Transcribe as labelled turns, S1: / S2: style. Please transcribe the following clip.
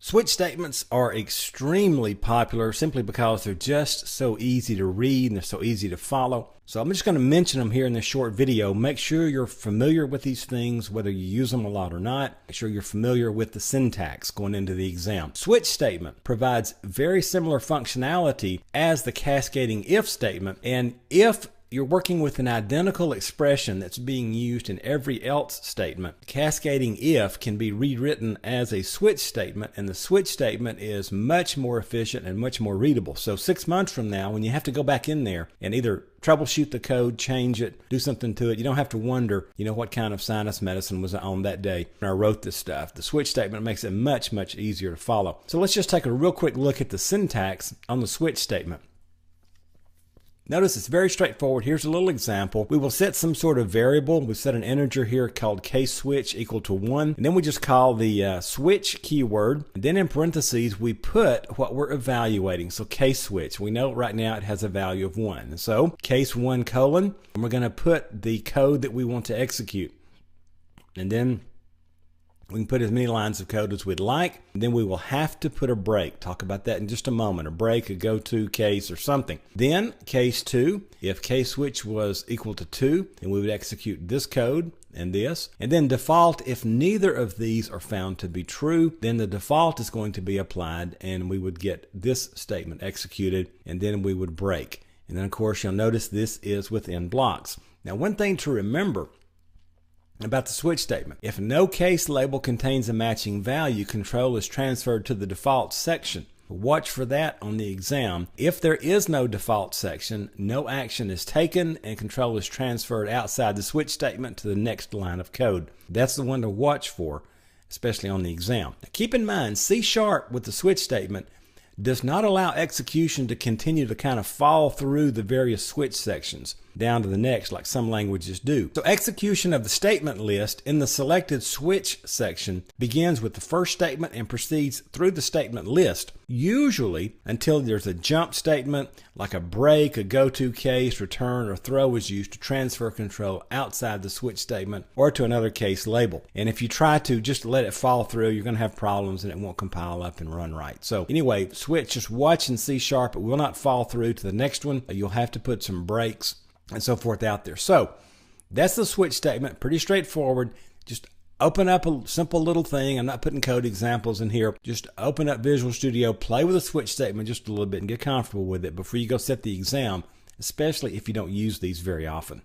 S1: Switch statements are extremely popular simply because they're just so easy to read and they're so easy to follow. So I'm just going to mention them here in this short video. Make sure you're familiar with these things, whether you use them a lot or not. Make sure you're familiar with the syntax going into the exam. Switch statement provides very similar functionality as the cascading if statement. And if you're working with an identical expression that's being used in every else statement, cascading if can be rewritten as a switch statement, and the switch statement is much more efficient and much more readable. So 6 months from now, when you have to go back in there and either troubleshoot the code, change it, do something to it, you don't have to wonder, what kind of sinus medicine was on that day when I wrote this stuff. The switch statement makes it much, much easier to follow. So let's just take a real quick look at the syntax on the switch statement. Notice it's very straightforward. Here's a little example. We will set some sort of variable. We set an integer here called case_switch equal to 1. And then we just call the switch keyword. And then in parentheses, we put what we're evaluating. So case_switch. We know right now it has a value of 1. And so case_1 colon, and we're going to put the code that we want to execute. And then we can put as many lines of code as we'd like. And then we will have to put a break. Talk about that in just a moment. A break, a go-to case, or something. Then case 2, if case_switch was equal to 2, then we would execute this code and this. And then default, if neither of these are found to be true, then the default is going to be applied and we would get this statement executed, and then we would break. And then of course you'll notice this is within blocks. Now one thing to remember about the switch statement: if no case label contains a matching value, control is transferred to the default section. Watch for that on the exam. If there is no default section, no action is taken and control is transferred outside the switch statement to the next line of code. That's the one to watch for, especially on the exam. Now, keep in mind, C# with the switch statement does not allow execution to continue to kind of fall through the various switch sections down to the next like some languages do. So execution of the statement list in the selected switch section begins with the first statement and proceeds through the statement list, usually until there's a jump statement like a break, a go-to case, return, or throw is used to transfer control outside the switch statement or to another case label. And if you try to just let it fall through, you're going to have problems and it won't compile up and run right. So anyway, switch, just watch in C#. It will not fall through to the next one. You'll have to put some breaks and so forth out there. So that's the switch statement. Pretty straightforward. Just open up a simple little thing. I'm not putting code examples in here. Just open up Visual Studio, play with the switch statement just a little bit and get comfortable with it before you go set the exam, especially if you don't use these very often.